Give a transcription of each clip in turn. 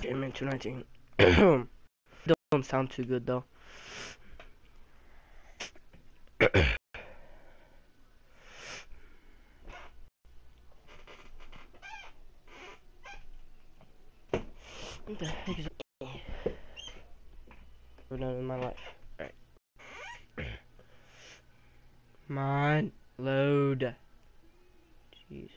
Game in 219. Don't sound too good though. What the heck is going on in my life? Alright. Mine. Load. Jeez.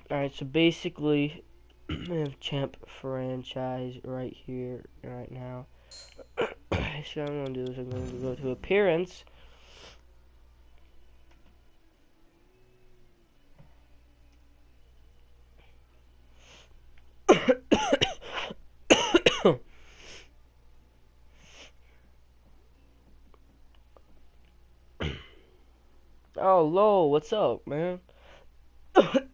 Alright, so basically, I have champ franchise right here, right now. So what I'm going to do is I'm going to go to appearance. Oh, lol, what's up, man? I'm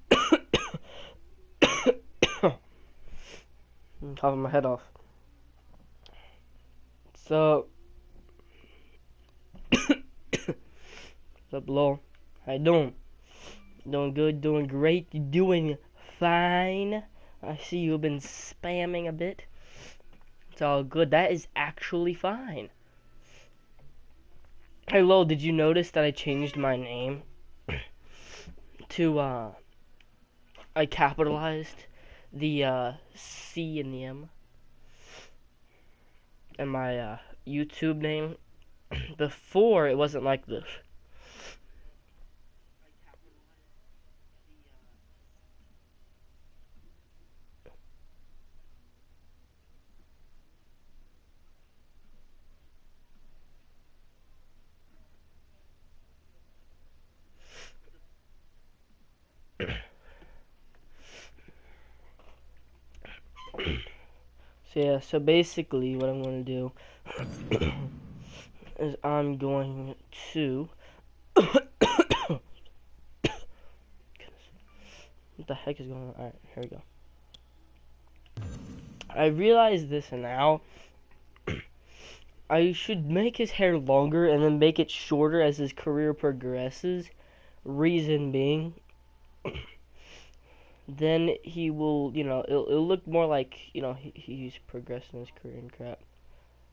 coughing my head off. So, what's up, lol? How you doing? Doing good, doing great, you doing fine. I see you've been spamming a bit. It's all good. That is actually fine. Hey, lol, did you notice that I changed my name to, I capitalized the, C and the M in my, YouTube name? Before, it wasn't like this. So yeah, so basically what I'm going to do is I'm going to what the heck is going on? Alright, here we go. I realize this now. I should make his hair longer and then make it shorter as his career progresses. Reason being, then he will, you know, it'll look more like, you know, he's progressing his career and crap.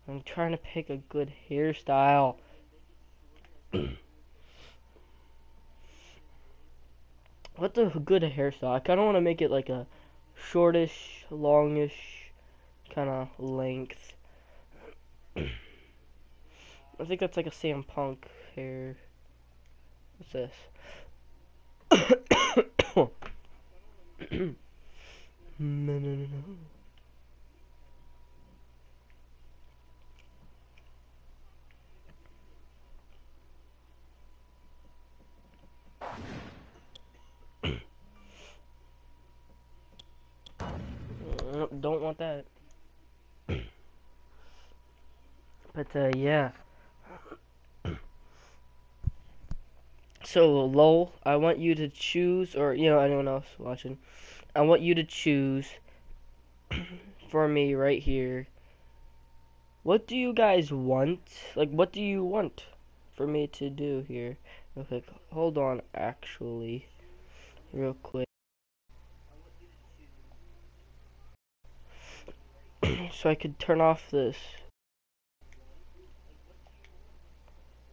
I'm trying to pick a good hairstyle. What's a good hairstyle? I kind of want to make it like a shortish, longish kind of length. I think that's like a Sam Punk hair. What's this? No. Don't want that. But yeah. So lol, I want you to choose, or you know, anyone else watching, I want you to choose for me right here. What do you guys want? Like, what do you want for me to do here? Okay, hold on, actually, real quick. So I could turn off this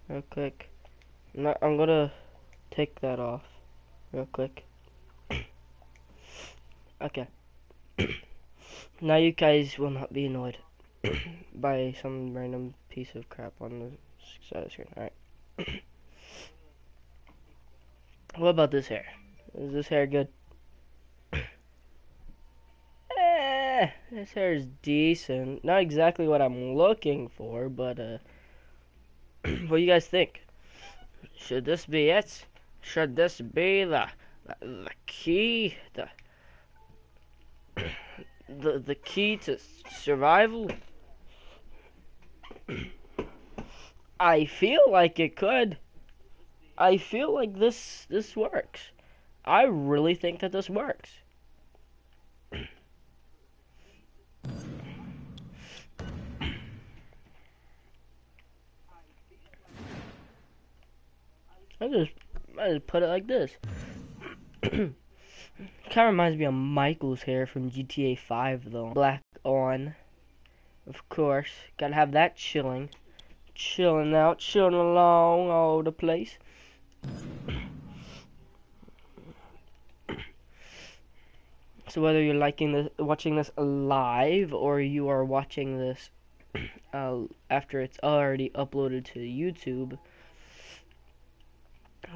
real quick. I'm gonna take that off real quick. Okay. Now you guys will not be annoyed by some random piece of crap on the side of the screen. Alright. What about this hair? Is this hair good? This hair is decent. Not exactly what I'm looking for, but what do you guys think? Should this be it? Should this be the key? The key to survival? I feel like it could. I feel like this works. I really think that this works. I just put it like this. Kind of reminds me of Michael's hair from GTA 5 though. Black on, of course. Gotta have that chilling. Chilling out, chilling along all the place. So whether you're liking this, watching this live, or you are watching this after it's already uploaded to YouTube,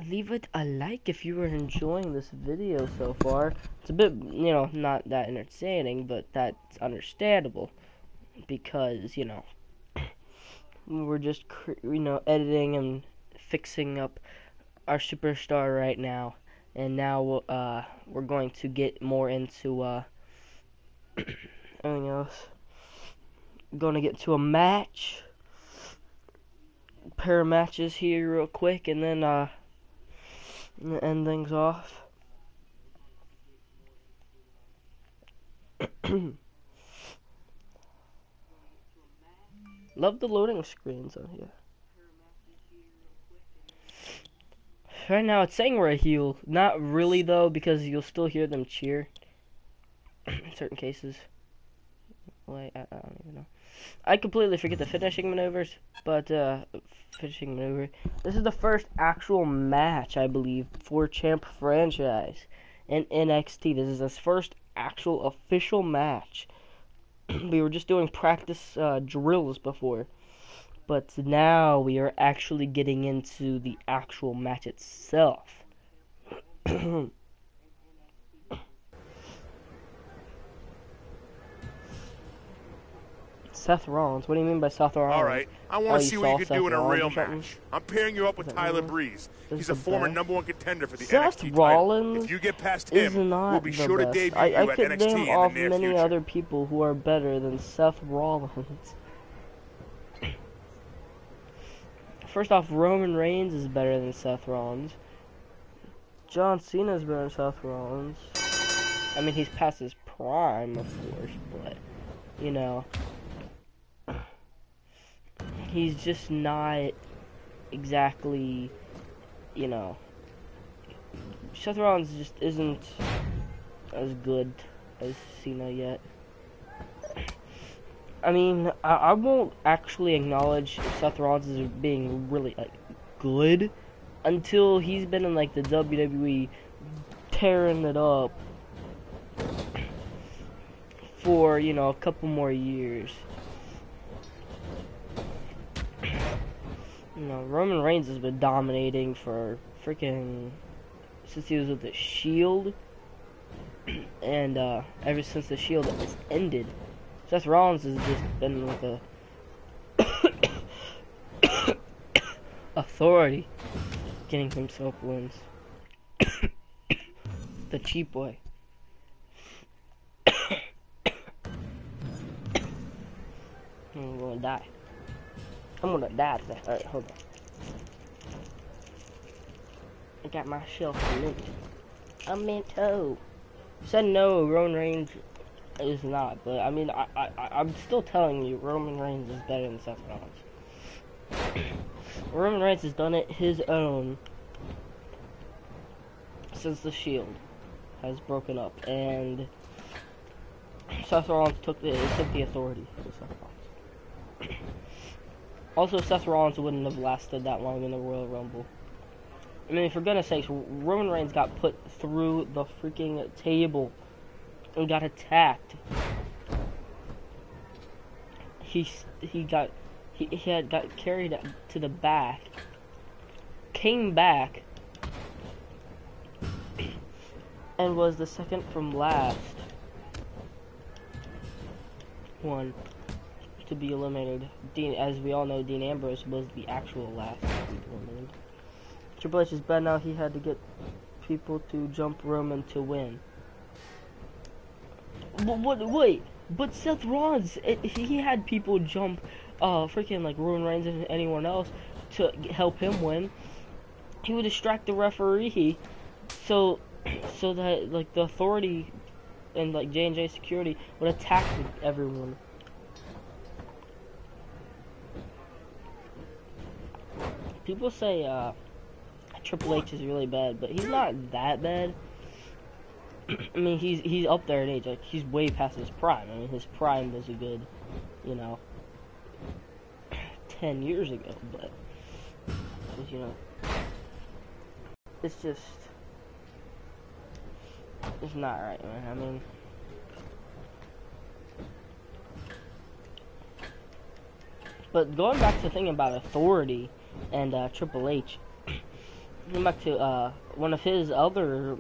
leave it a like if you are enjoying this video so far. It's a bit, you know, not that entertaining, but that's understandable because, you know, we're just, you know, editing and fixing up our superstar right now. And now we're going to get more into anything else. Going to get to a match, pair of matches here real quick, and then end things off. Love the loading screens on here. Right now it's saying we're a heel. Not really though, because you'll still hear them cheer in certain cases. Wait, I don't even know. I completely forget the finishing maneuvers, but finishing maneuver. This is the first actual match, I believe, for Champ franchise in NXT. This is his first actual official match. We were just doing practice drills before, but now we are actually getting into the actual match itself. Seth Rollins. What do you mean by Seth Rollins? All right, I want to see what you can do in a real match. I'm pairing you up with Tyler Breeze. He's a former #1 contender for the NXT title. If you get past him, we'll be sure to debut you at NXT in the near future. I could name off many other people who are better than Seth Rollins. First off, Roman Reigns is better than Seth Rollins. John Cena is better than Seth Rollins. I mean, he's past his prime, of course, but, you know, he's just not exactly, you know, Seth Rollins just isn't as good as Cena yet. I mean, I won't actually acknowledge Seth Rollins as being really, like, good until he's been in, like, the WWE tearing it up for, you know, a couple more years. You know, Roman Reigns has been dominating for freaking since he was with the Shield, and ever since the Shield has ended, Seth Rollins has just been with a authority, getting himself wins. The cheap boy. I'm gonna die. I'm gonna die today. Alright, hold on. I got myself a mint. A Minto. Said no, Roman Reigns is not, but I mean, I'm still telling you, Roman Reigns is better than Seth Rollins. Roman Reigns has done it his own since the Shield has broken up, and Seth Rollins took the authority for Seth Rollins. Also, Seth Rollins wouldn't have lasted that long in the Royal Rumble. I mean, for goodness sakes, Roman Reigns got put through the freaking table and got attacked. He had got carried to the back, came back, and was the second from last one to be eliminated. As we all know, Dean Ambrose was the actual last to be eliminated. Triple H is bad now. He had to get people to jump Roman to win. Wait, but Seth Rollins, he had people jump, freaking like Roman Reigns and anyone else to help him win. He would distract the referee, so that like the authority and like J&J security would attack everyone. People say Triple H is really bad, but he's not that bad. I mean, he's up there in age. Like, he's way past his prime. I mean, his prime was a good, you know, 10 years ago. But, you know, it's just, it's not right, man. I mean, but going back to thinking about authority and Triple H, going back to one of his other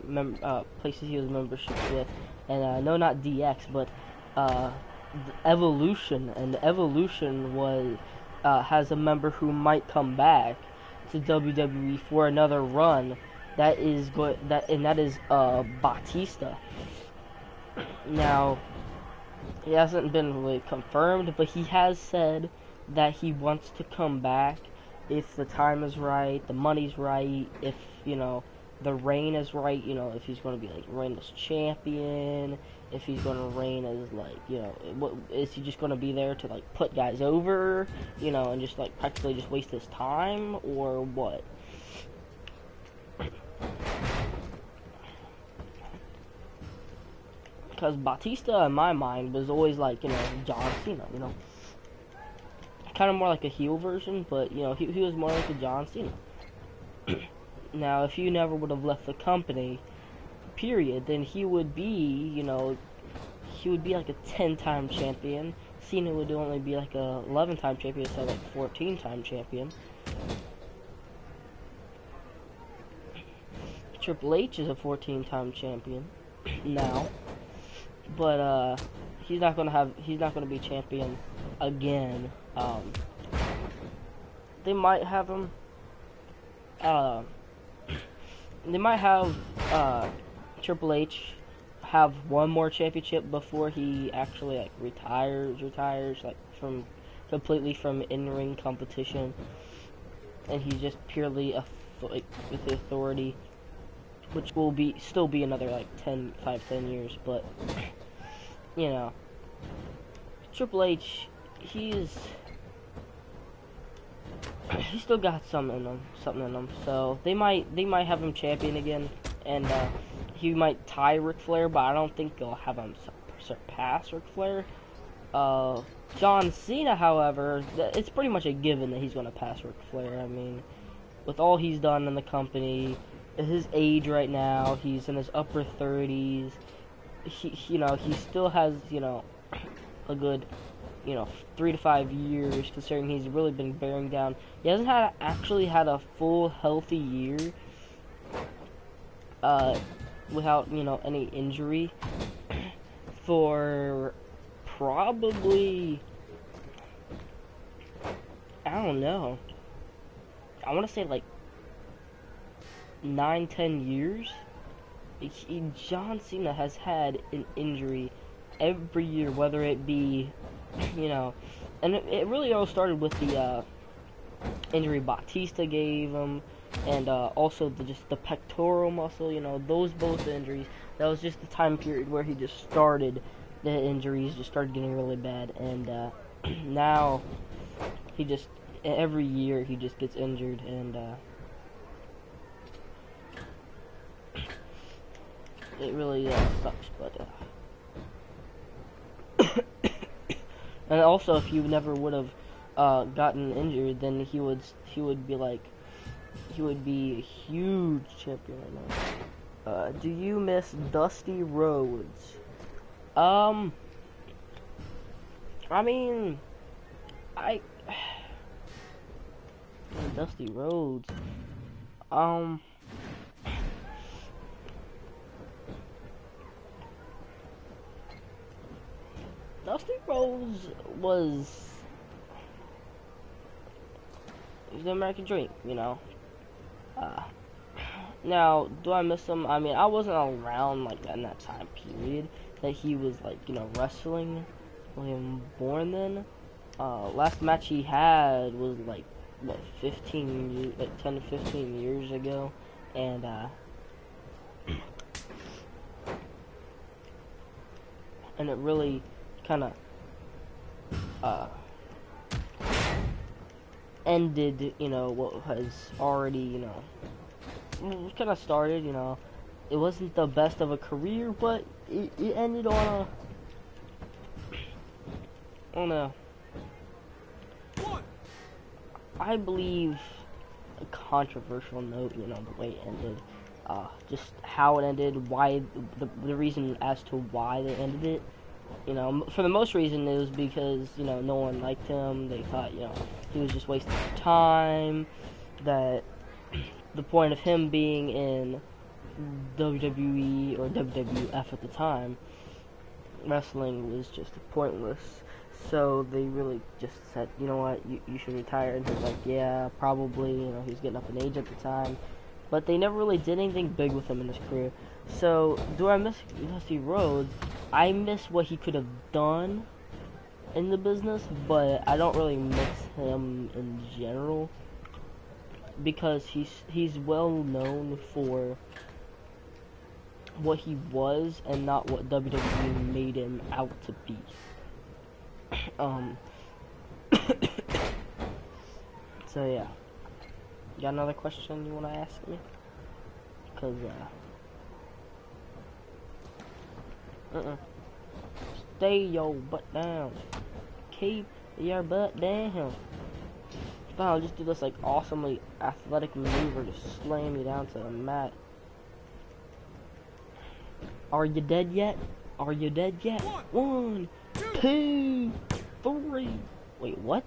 places he was membership with, and no, not DX, but Evolution, and Evolution was has a member who might come back to WWE for another run. That is Batista. Now, it hasn't been really confirmed, but he has said that he wants to come back if the time is right, the money's right, if, you know, the reign is right, you know, if he's going to be, like, reign as champion, if he's going to reign as, like, you know, what, is he just going to be there to, like, put guys over, you know, and just, like, practically just waste his time, or what? Because Batista, in my mind, was always, like, you know, John Cena, you know, kind of more like a heel version, but, you know, he was more like a John Cena. Now, if he never would have left the company, period, then he would be, you know, he would be like a 10-time champion. Cena would only be like a 11-time champion, so like 14-time champion. Triple H is a 14-time champion now, but he's not gonna be champion again. They might have him. They might have Triple H have one more championship before he actually like retires like completely from in-ring competition, and he's just purely like with the authority, which will still be another like 10 years. But you know, Triple H, he's still got something in him. So they might have him champion again, and he might tie Ric Flair, but I don't think they'll have him surpass Ric Flair. John Cena, however, it's pretty much a given that he's going to pass Ric Flair. I mean, with all he's done in the company, at his age right now, he's in his upper 30s. You know, he still has, you know, a good, you know, 3 to 5 years, considering he's really been bearing down. He hasn't actually had a full healthy year without, you know, any injury for probably, I don't know, I want to say like 9-10 years. John Cena has had an injury every year, whether it be, you know, and it really all started with the injury Batista gave him, and also just the pectoral muscle, you know, those both injuries. That was just the time period where he just started, the injuries just started getting really bad, and now he just, every year he just gets injured, and it really sucks, but and also, if you never would have gotten injured, then he would be like, he would be a huge champion right now. Do you miss Dusty Rhodes? I mean, Dusty Rhodes. Dusty Rhodes was the American dream, you know. Now, do I miss him? I mean, I wasn't around like in that time period that he was like, you know, wrestling. I wasn't born then. Last match he had was like what, 15 years, like 10 to 15 years ago, and it really kind of ended, you know, what has already, you know, kind of started, you know. it wasn't the best of a career, but it ended on a I believe a controversial note, you know, the way it ended. Just how it ended, why, the reason as to why they ended it. You know, for the most reason it was because, you know, no one liked him. They thought, you know, he was just wasting time. That the point of him being in WWE or WWF at the time, wrestling was just pointless. So they really just said, you know what, you should retire. And he was like, yeah, probably. You know, he was getting up in age at the time. But they never really did anything big with him in his career. So, do I miss Dusty Rhodes? I miss what he could have done in the business, but I don't really miss him in general. Because he's well known for what he was and not what WWE made him out to be. So yeah. You got another question you want to ask me? Cause stay your butt down. Keep your butt down. Fine, I'll just do this like awesomely athletic maneuver to slam you down to the mat. Are you dead yet? Are you dead yet? 1, 2, 3. Wait, what?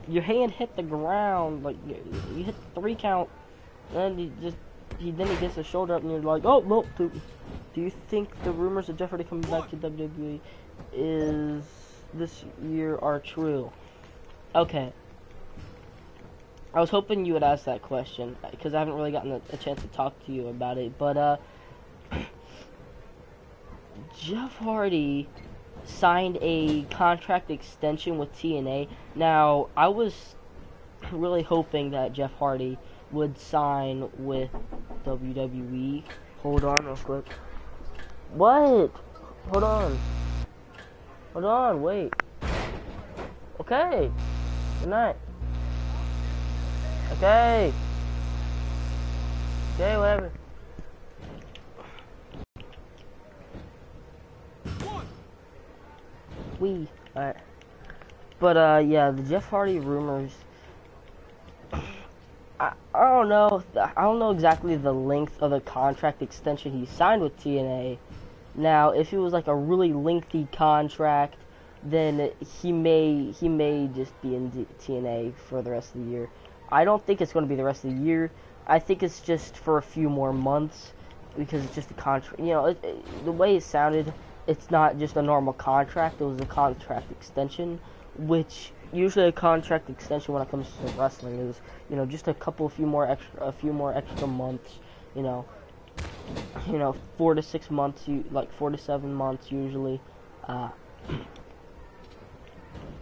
Your hand hit the ground, like you hit the 3 count, and then he gets his shoulder up, and you're like, oh no. Do you think the rumors of Jeff Hardy coming back to WWE is this year are true? Okay. I was hoping you would ask that question because I haven't really gotten a chance to talk to you about it, but Jeff Hardy signed a contract extension with TNA. Now, I was really hoping that Jeff Hardy would sign with WWE. Hold on real quick. What? Hold on. Hold on, wait. Okay. Good night. Okay. Okay, whatever. Alright. But, yeah, the Jeff Hardy rumors. I don't know. I don't know exactly the length of the contract extension he signed with TNA. Now, if it was like a really lengthy contract, then he may just be in TNA for the rest of the year. I don't think it's going to be the rest of the year. I think it's just for a few more months because it's just a contract. You know, the way it sounded, it's not just a normal contract. It was a contract extension, which usually a contract extension when it comes to wrestling is, you know, just a few more extra months. You know, 4 to 6 months, like 4 to 7 months usually. It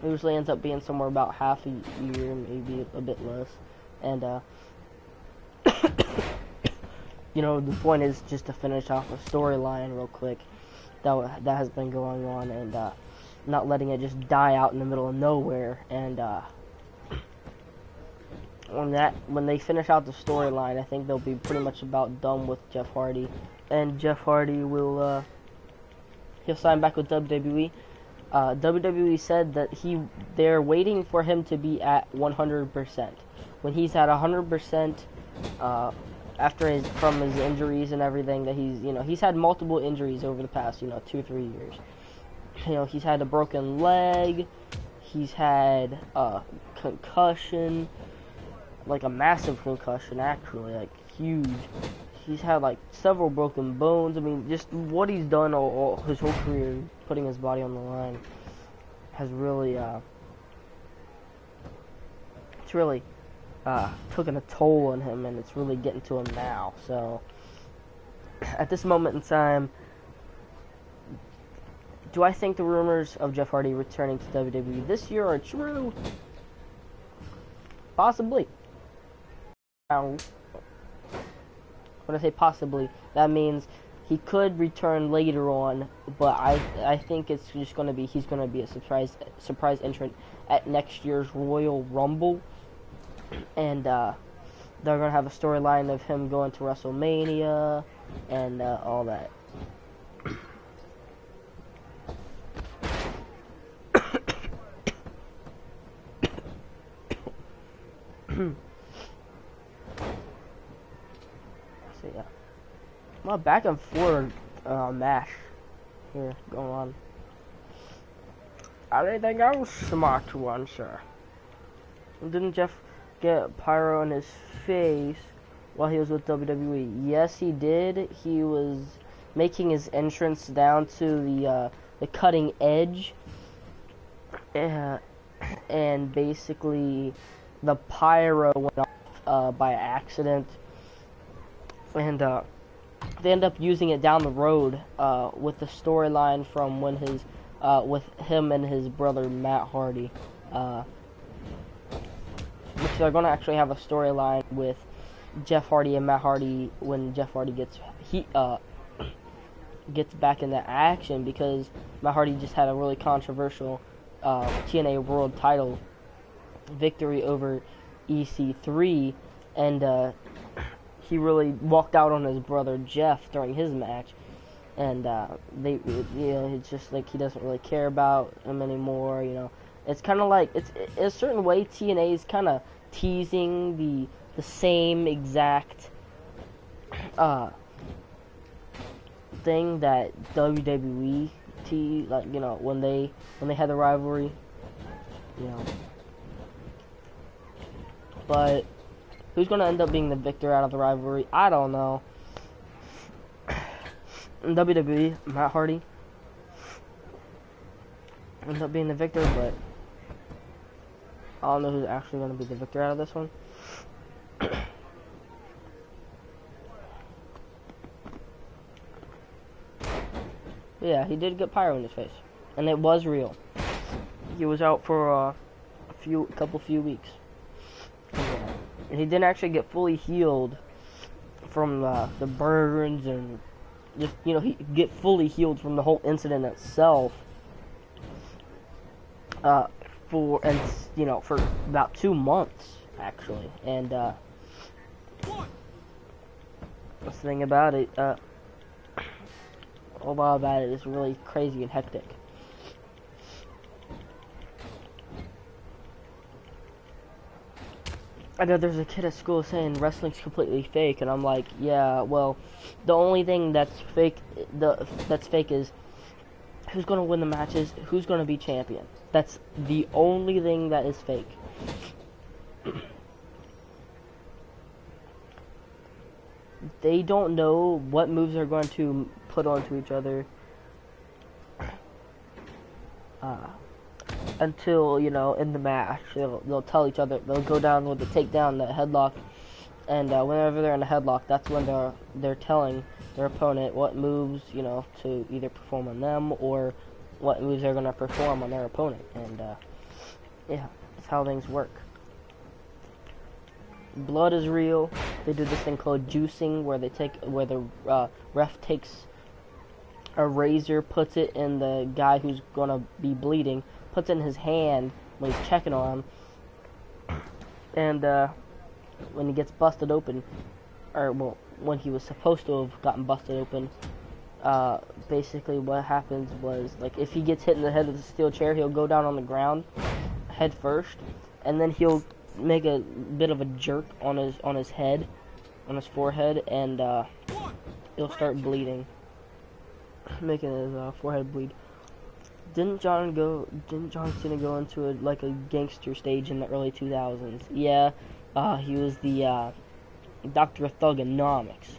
usually ends up being somewhere about half a year, maybe a bit less. And you know, the point is just to finish off a storyline real quick that has been going on, and not letting it just die out in the middle of nowhere. And when they finish out the storyline, I think they'll be pretty much about done with Jeff Hardy, and Jeff Hardy will he'll sign back with WWE. WWE said that they're waiting for him to be at 100%. When he's at 100%, from his injuries and everything that he's had multiple injuries over the past 2-3 years. You know, he's had a broken leg, he's had a concussion, like a massive concussion actually, like huge. He's had like several broken bones. I mean, just what he's done all his whole career, putting his body on the line, has really it's really taken a toll on him, and it's really getting to him now. So at this moment in time, do I think the rumors of Jeff Hardy returning to WWE this year are true? Possibly. When I say possibly, that means he could return later on, but I think it's just gonna be he's gonna be a surprise entrant at next year's Royal Rumble, and they're gonna have a storyline of him going to WrestleMania and all that. So yeah, well, back and forth match here going on. Anything else, smart one, sir? Didn't Jeff get pyro in his face while he was with WWE? Yes, he did. He was making his entrance down to the cutting edge, and basically the pyro went off by accident, and they end up using it down the road with the storyline from when his with him and his brother Matt Hardy. Which they're gonna actually have a storyline with Jeff Hardy and Matt Hardy when Jeff Hardy gets back into action, because Matt Hardy just had a really controversial TNA World Title victory over EC3, and he really walked out on his brother Jeff during his match, and it's just like he doesn't really care about him anymore. It's kind of like, it's in a certain way TNA is kind of teasing the same exact thing that WWE teased, like, when they had the rivalry, But who's gonna end up being the victor out of the rivalry? I don't know. In WWE, Matt Hardy ends up being the victor, but I don't know who's actually going to be the victor out of this one. Yeah, he did get pyro in his face, and it was real. He was out for a few weeks, and he didn't actually get fully healed from the burns, and just he get fully healed from the whole incident itself. For about 2 months actually, and that's the thing about it. A lot about it is really crazy and hectic. I know there's a kid at school saying wrestling's completely fake, and I'm like, yeah, well, the only thing that's fake is who's gonna win the matches, who's gonna be champion. That's the only thing that is fake. They don't know what moves they're going to put onto each other until, in the match. They'll tell each other, they'll go down with the takedown, the headlock, and whenever they're in a headlock, that's when they're telling their opponent what moves, to either perform on them, or what moves they're going to perform on their opponent. And yeah, that's how things work. Blood is real. They do this thing called juicing, where the ref takes a razor, puts it in the guy who's going to be bleeding, puts it in his hand when he's checking on him, and when he gets busted open, or well, when he was supposed to have gotten busted open, basically what happens was, like, if he gets hit in the head with a steel chair, he'll go down on the ground head first, and then he'll make a bit of a jerk on his head, on his forehead, and he'll start bleeding, making his forehead bleed. Didn't John Cena go into a gangster stage in the early 2000s? Yeah, he was the Dr. Thugonomics.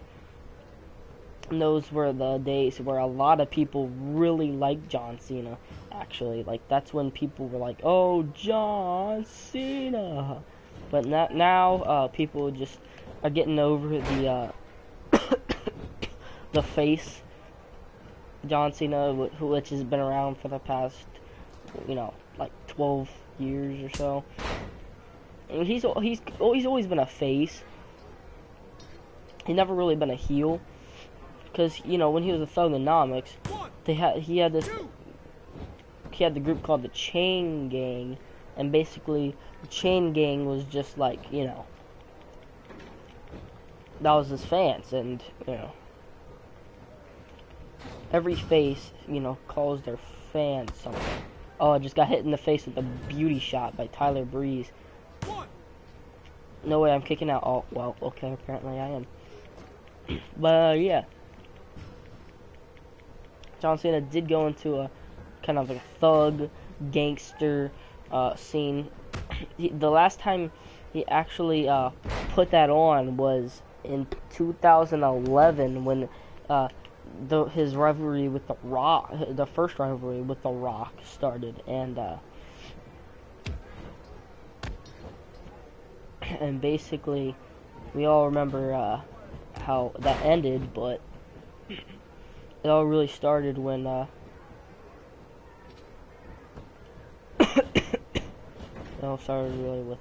And those were the days where a lot of people really liked John Cena, actually. Like, that's when people were like, oh, John Cena. But now people just are getting over the the face John Cena, which has been around for the past, 12 years or so. And he's always been a face. He's never really been a heel, because when he was a Thugonomics, he had the group called the Chain Gang, and basically the Chain Gang was just like that was his fans, and every face calls their fans something. Oh, I just got hit in the face with a beauty shot by Tyler Breeze. No way, I'm kicking out. Oh, well, okay, apparently I am. But yeah, John Cena did go into a kind of a thug, gangster scene. The last time he actually put that on was in 2011 when his rivalry with The Rock, the first rivalry with The Rock started, and basically we all remember how that ended, but it all really started when it all started really with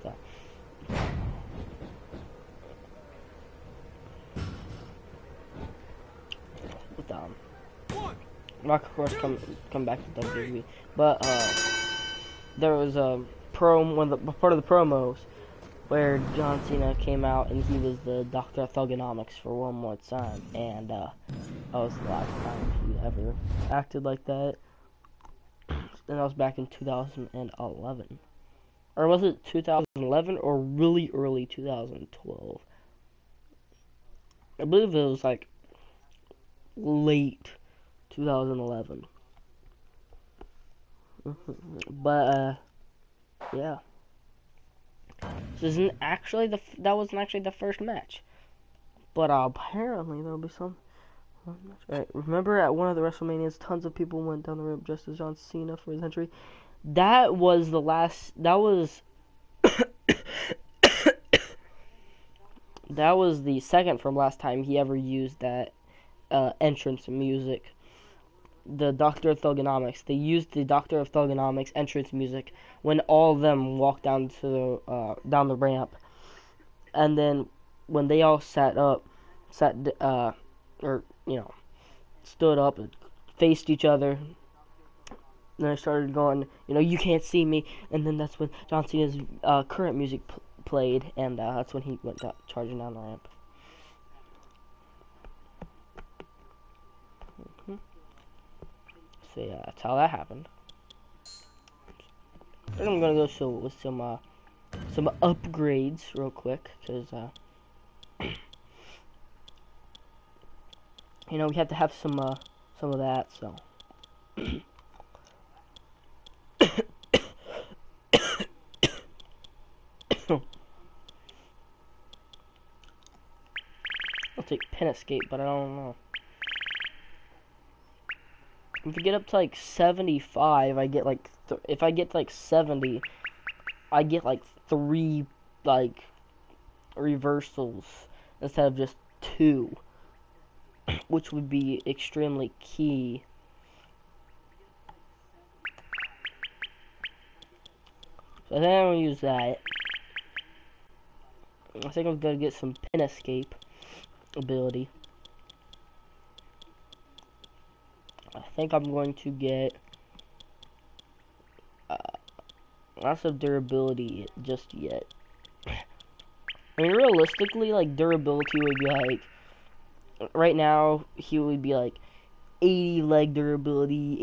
Rock, of course, come back to WWE, but there was a part of the promos where John Cena came out and he was the Dr. Thugonomics for one more time, and that was the last time he ever acted like that. And that was back in 2011. Or was it 2011 or really early 2012? I believe it was like late 2011. But yeah. This isn't actually that wasn't actually the first match. But apparently there'll be some. Right. Remember at one of the WrestleManias, tons of people went down the ramp just as John Cena for his entry. That was the last. That was. That was the second from last time he ever used that entrance music. The Doctor of Thugonomics. They used the Doctor of Thugonomics entrance music when all of them walked down down the ramp, and then when they all stood up and faced each other. Then I started going, you can't see me, and then that's when John Cena's current music played, and that's when he went charging down the ramp. So yeah, that's how that happened. Then I'm gonna go with some upgrades real quick, because we have to have some of that. So. I'll take pin escape, but I don't know. If you get up to like 75, I get like if I get to like 70, I get like 3 like reversals instead of just 2, which would be extremely key. So I think I'm gonna use that. I think I'm gonna get some pin escape ability. I think I'm going to get lots of durability just yet. I mean, realistically, like, durability would be like, right now, he would be like 80 leg durability,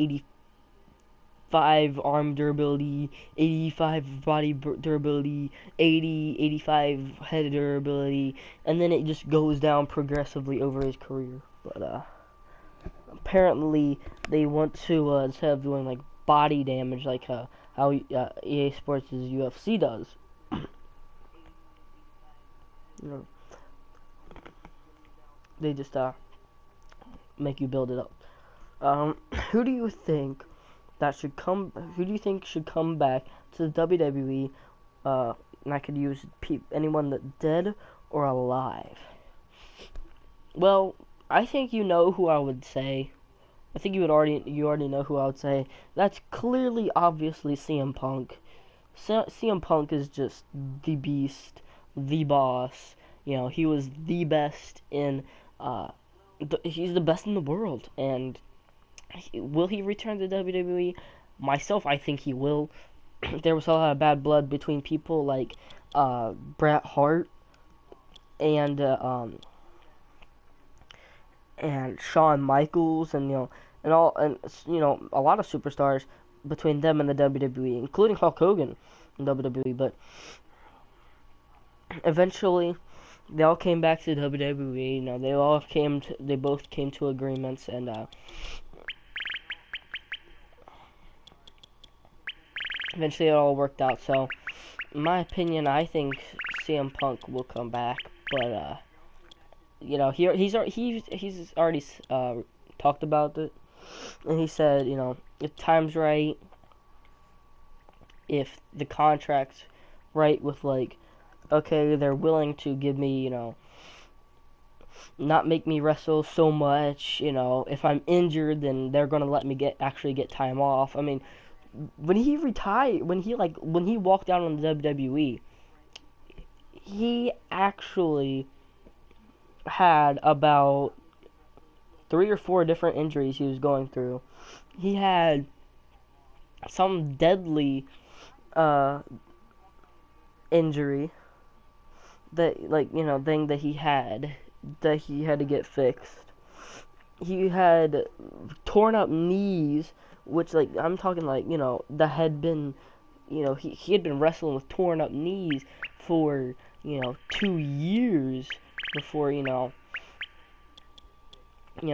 85 arm durability, 85 body durability, 80, 85 head durability, and then it just goes down progressively over his career. But, apparently, they want to, instead of doing, like, body damage, like, how EA Sports' UFC does, they just, make you build it up. Who do you think should come back to the WWE, and I could use anyone that's dead or alive? Well, I think you know who I would say. I think you already know who I would say. That's clearly, obviously, CM Punk. CM Punk is just the beast, the boss. He was the best in, he's the best in the world. And will he return to WWE? Myself, I think he will. There was a lot of bad blood between people like Bret Hart and and Shawn Michaels, and and all, and a lot of superstars between them and the WWE, including Hulk Hogan in WWE. But eventually, they all came back to WWE. They both came to agreements, and eventually it all worked out. So, in my opinion, I think CM Punk will come back, but he's already talked about it, and he said, if time's right, if the contract's right with, like, okay, they're willing to give me, not make me wrestle so much, if I'm injured, then they're gonna let me actually get time off. I mean, when he retired, when he walked out on the WWE, he actually had about 3 or 4 different injuries he was going through. He had some deadly injury that, like, thing that he had to get fixed. He had torn up knees, which, like, I'm talking, like, that had been, he had been wrestling with torn up knees for 2 years before,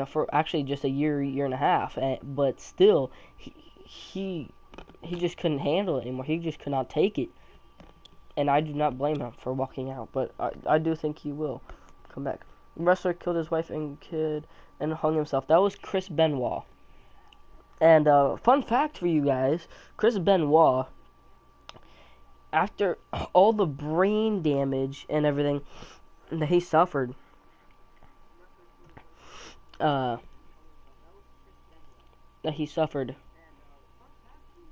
for actually just a year and a half, but still, he just couldn't handle it anymore. He just could not take it, and I do not blame him for walking out. But I do think he will come back. The wrestler killed his wife and kid and hung himself. That was Chris Benoit. And fun fact for you guys: Chris Benoit, after all the brain damage and everything that he suffered,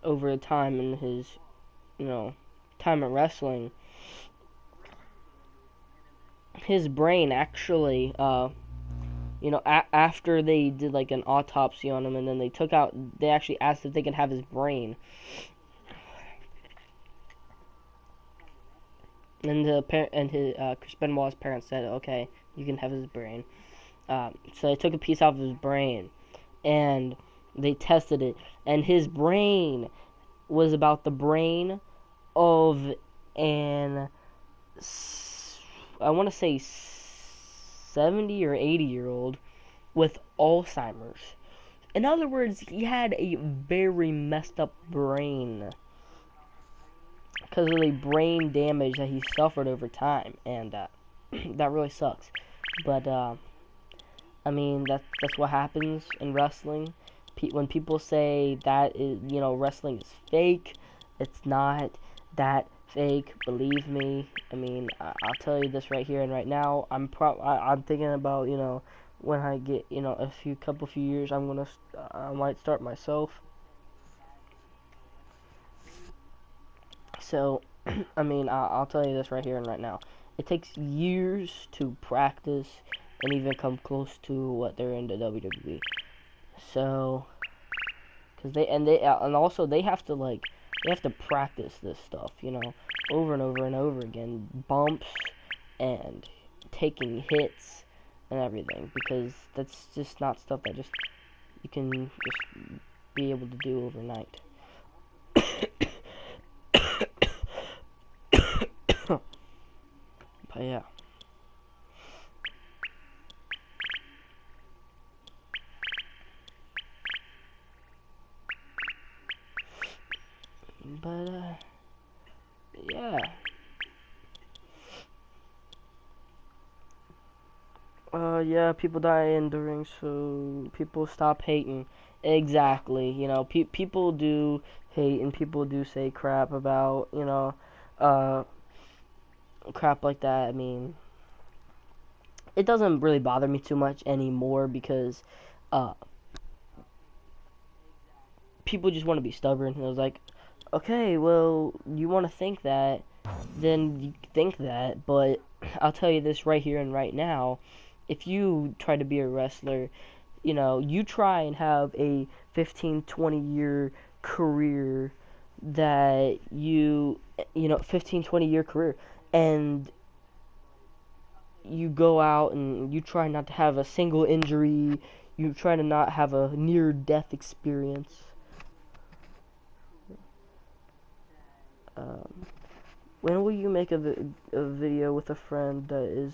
over time in his, time in wrestling, his brain actually, after they did, like, an autopsy on him, and then they actually asked if they could have his brain. And Chris Benoit's parents said, okay, you can have his brain. So they took a piece out of his brain, and they tested it, and his brain was about the brain of an, I want to say, 70 or 80-year-old with Alzheimer's. In other words, he had a very messed up brain because of the brain damage that he suffered over time, and that really sucks. But I mean, that's what happens in wrestling. When people say that wrestling is fake, it's not that fake. Believe me. I mean, I'll tell you this right here and right now. I'm thinking about, when I get, a couple few years, I might start myself. So, I mean, I'll tell you this right here and right now. It takes years to practice and even come close to what they're in the WWE. So, because and also they have to practice this stuff, over and over and over again, bumps and taking hits and everything, because that's just not stuff that you can just be able to do overnight. But yeah. But yeah. Yeah, people die in the ring, so people stop hating. Exactly. People do hate, and people do say crap about, crap like that. I mean, it doesn't really bother me too much anymore, because people just want to be stubborn. And I was like, okay, well, you want to think that, then you think that, but I'll tell you this right here and right now. If you try to be a wrestler, you try and have a 15, 20-year career, that 15, 20-year career, and you go out and you try not to have a single injury. You try to not have a near-death experience. Um, when will you make a video with a friend that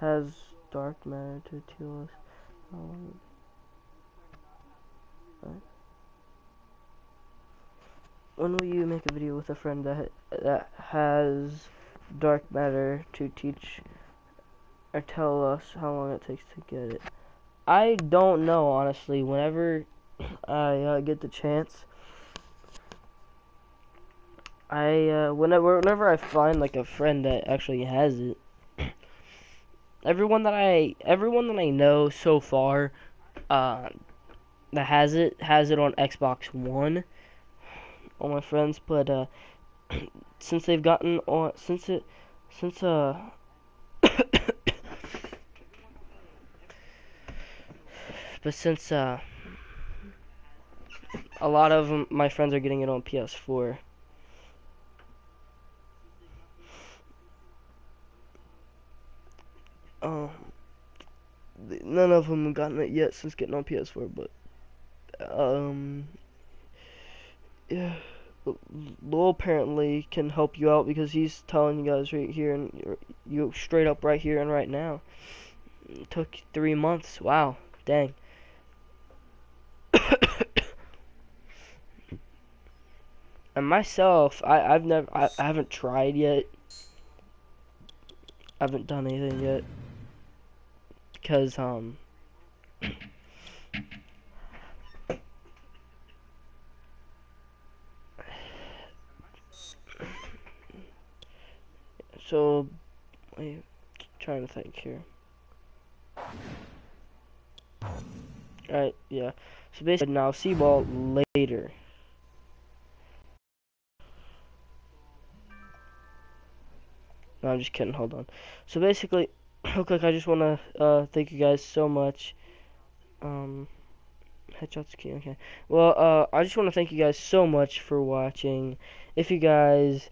has dark matter to tell us? When will you make a video with a friend that has dark matter to teach or tell us how long it takes to get it? I don't know, honestly. Whenever I get the chance, whenever I find like a friend that actually has it, everyone that I know so far, that has it on Xbox One. All my friends, but since they've gotten on, since but since a lot of my friends are getting it on PS4. Um, None of them have gotten it yet since getting on PS4, but yeah. Lowell apparently can help you out because he's telling you guys right here and you straight up right here and right now. It took 3 months. Wow, dang. And myself, I haven't tried yet. I haven't done anything yet because so I'm trying to think here. Alright, yeah. So basically now see you all later. No, I'm just kidding, hold on. So basically, real quick, I just wanna thank you guys so much. Headshots key, okay. Well, I just wanna thank you guys so much for watching. If you guys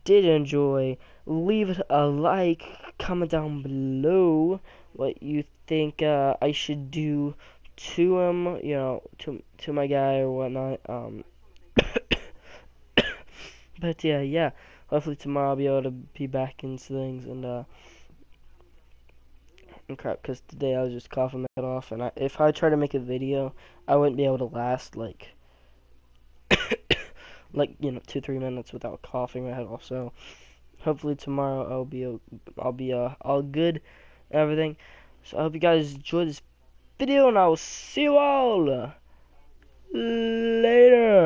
did enjoy, leave a like, comment down below what you think I should do to him, you know, to my guy or whatnot. But yeah. Hopefully tomorrow I'll be able to be back into things and crap. Because today I was just coughing my head off, and if I try to make a video, I wouldn't be able to last like like 2-3 minutes without coughing my head off. So hopefully tomorrow I'll be all good and everything. So I hope you guys enjoyed this video, and I will see you all later.